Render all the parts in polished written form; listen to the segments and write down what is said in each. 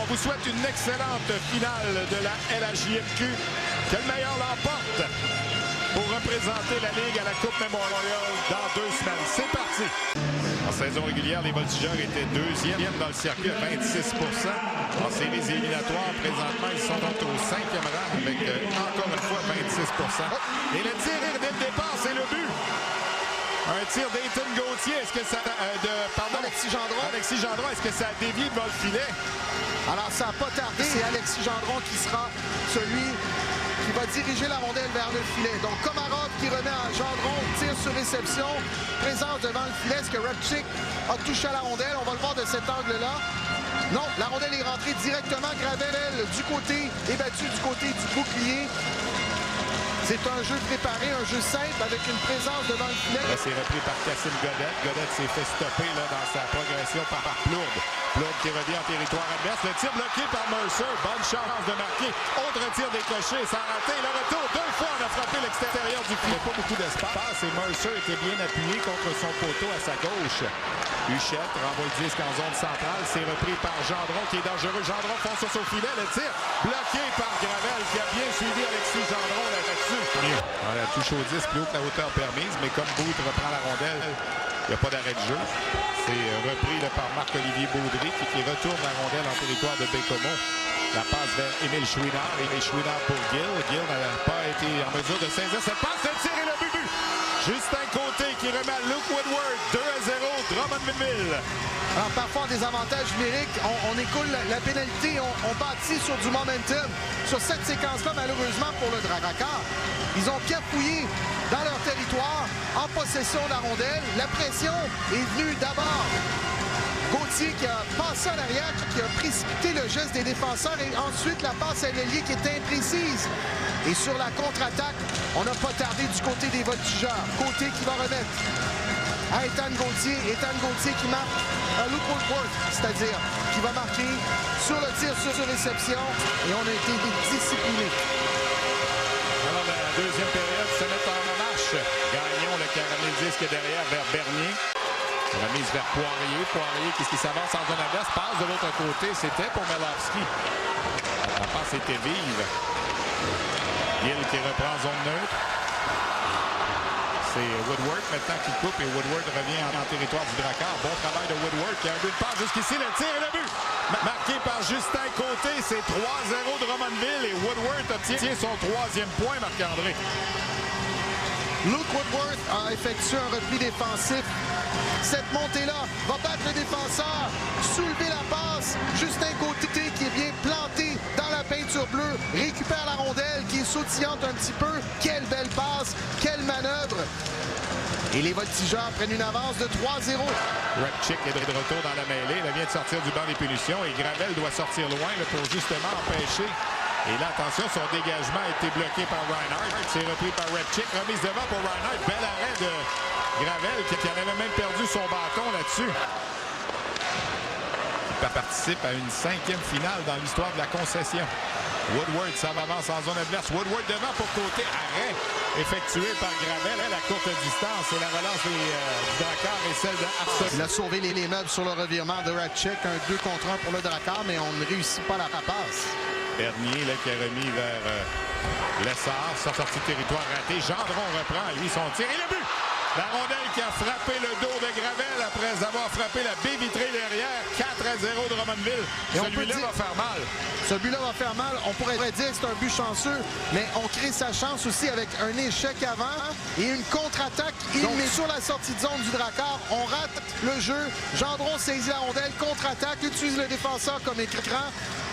vous souhaite une excellente finale de la LHJMQ. Que le meilleur l'emporte pour représenter la Ligue à la Coupe Memorial dans 2 semaines. C'est parti! En saison régulière, les Voltigeurs étaient deuxièmes dans le circuit à 26 %. En séries éliminatoires, présentement, ils sont donc au 5e rang avec encore une fois 26 %. Et le tir est dès le départ, c'est le but. Un tir d'Ethan Gauthier. Est-ce que ça... Alexis Gendron. Alexis Gendron, est-ce que ça a dévié devant le filet? Alors, ça n'a pas tardé. C'est Alexis Gendron qui sera celui qui va diriger la rondelle vers le filet. Donc, Komarov qui remet à Gendron, tir sur réception, présence devant le filet. Est-ce que Repchik a touché à la rondelle? On va le voir de cet angle-là. Non, la rondelle est rentrée directement. Gravel, du côté, est battu du côté du bouclier. C'est un jeu préparé, un jeu simple avec une présence devant le filet. Là, c'est repris par Cassim Godette. Godette s'est fait stopper là, dans sa progression par Plourde. Plourde qui revient en territoire adverse. Le tir bloqué par Mercer. Bonne chance de marquer. Autre tir décoché. Ça a raté. Le retour 2 fois. On a frappé l'extérieur du filet. Pas beaucoup d'espace. Et Mercer était bien appuyé contre son poteau à sa gauche. Huchette renvoie le disque en zone centrale. C'est repris par Gendron qui est dangereux. Gendron fonce sur son filet. Le tir bloqué par Gravel qui a bien suivi Alexis Gendron là-dessus. On la touche au 10 plus haut que la hauteur permise, mais comme Booth reprend la rondelle, il n'y a pas d'arrêt de jeu. C'est repris là, par Marc-Olivier Baudry qui retourne la rondelle en territoire de Bécomo. La passe vers Émile Chouinard. Et Chouinard pour Gill. Gill n'a pas été en mesure de saisir cette passe. Le tir et le but. Justin Côté qui remet à Luke Woodward. 2-0, Drummondville. Alors, parfois, des avantages numériques, on écoule la pénalité, on bâtit sur du momentum. Sur cette séquence-là, malheureusement, pour le Drakkar, ils ont bien fouillé dans leur territoire, en possession de la rondelle. La pression est venue d'abord. Gauthier qui a passé en arrière, qui a précipité le geste des défenseurs et ensuite la passe à l'ailier qui était imprécise. Et sur la contre-attaque, on n'a pas tardé du côté des Voltigeurs. Côté qui va remettre à Ethan Gauthier qui marque à Luke Woodward, c'est-à-dire qui va marquer sur le tir sur réception et on a été disciplinés. Alors la deuxième période se met en marche. Gagnon, le caramel disque derrière vers Bernier. Remise vers Poirier. Poirier qui s'avance en zone adverse. Passe de l'autre côté. C'était pour Melowski. La passe était vive. Gill qui reprend en zone neutre. C'est Woodward maintenant qui coupe et Woodward revient en territoire du Drakkar. Bon travail de Woodward qui a un but de passe jusqu'ici. Le tir et le but. Marqué par Justin Côté. C'est 3-0 de Drummondville et Woodward obtient son 3e point, Marc-André. Luke Woodward a effectué un repli défensif. Cette montée-là va battre le défenseur, soulever la passe. Justin Côté qui est bien planté dans la peinture bleue, récupère la rondelle qui est sautillante un petit peu. Quelle belle passe, quelle manœuvre. Et les Voltigeurs prennent une avance de 3-0. Repchik est de retour dans la mêlée. Elle vient de sortir du banc des punitions et Gravel doit sortir loin là, pour justement empêcher. Et là, attention, son dégagement a été bloqué par Reinhardt. C'est repris par Repchik. Remise devant pour Reinhardt. Bel arrêt de Gravel qui en avait même perdu son bâton là-dessus. Il participe à une 5e finale dans l'histoire de la concession. Woodward s'avance en zone adverse. Woodward devant pour Côté. Arrêt effectué par Gravel. La courte distance et la relance du Drakkar et celle de Arsenault. Il a sauvé les meubles sur le revirement de Repchik. Un 2 contre 1 pour le Drakkar, mais on ne réussit pas la passe. Bernier là, qui a remis vers Lessard. Sortie de territoire raté. Gendron reprend, lui, son tir. Et le but! La rondelle qui a frappé le dos de Gravel après avoir frappé la baie vitrée derrière. 4-0 de Drummondville. Celui-là va faire mal. Ce but-là va faire mal. On pourrait dire que c'est un but chanceux, mais on crée sa chance aussi avec un échec avant et une contre-attaque. Mais sur la sortie de zone du Drakkar, on rate le jeu. Gendron saisit la rondelle, contre-attaque, utilise le défenseur comme écran.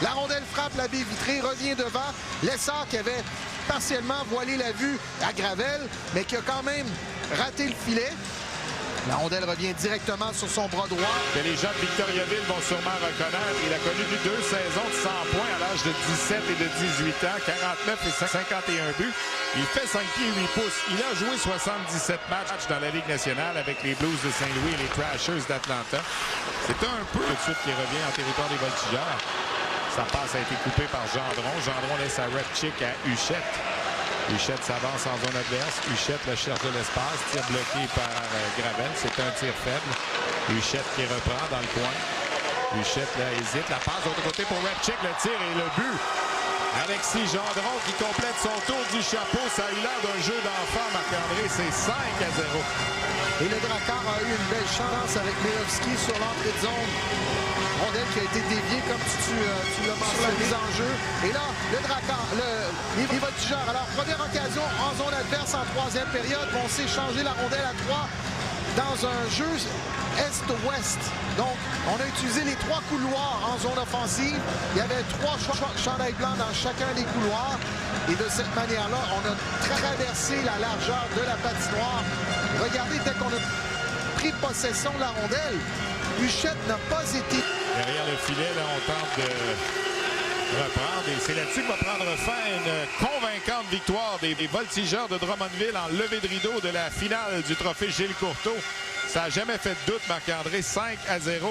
La rondelle frappe la baie vitrée, revient devant. Lessard qui avait partiellement voilé la vue à Gravel, mais qui a quand même raté le filet. La rondelle revient directement sur son bras droit. Que les gens de Victoriaville vont sûrement reconnaître. Il a connu 2 saisons de 100 points à l'âge de 17 et de 18 ans, 49 et 51 buts. Il fait 5 pieds et 8 pouces. Il a joué 77 matchs dans la Ligue nationale avec les Blues de Saint-Louis et les Thrashers d'Atlanta. C'est un peu tout de suite qui revient en territoire des Voltigeurs. Sa passe a été coupée par Gendron. Gendron laisse à Repchik à Huchette. Huchette s'avance en zone adverse. Huchette le cherche de l'espace. Tir bloqué par Gravel. C'est un tir faible. Huchette qui reprend dans le coin. Huchette là, hésite. La passe de l'autre côté pour Repchick. Le tir et le but. Alexis Gendron qui complète son tour du chapeau. Ça a eu l'air d'un jeu d'enfant, Marc-André. C'est 5-0. Et le Drakkar a eu une belle chance avec Milovski sur l'entrée de zone. Rondelle qui a été déviée, comme tu l'as mentionné, sur la mise en jeu. Et là, le Drakkar, les voltigeurs. Alors, première occasion en zone adverse en troisième période. Vont s'échanger la rondelle à 3 dans un jeu est-ouest. Donc, on a utilisé les 3 couloirs en zone offensive. Il y avait 3 chandails blancs dans chacun des couloirs. Et de cette manière-là, on a traversé la largeur de la patinoire. Regardez, dès qu'on a pris possession de la rondelle, Huchette n'a pas été... Derrière le filet, là, on tente de reprendre. Et c'est là-dessus que va prendre fin une convaincante victoire des Voltigeurs de Drummondville en levée de rideau de la finale du trophée Gilles Courteau. Ça n'a jamais fait de doute, Marc-André, 5-0.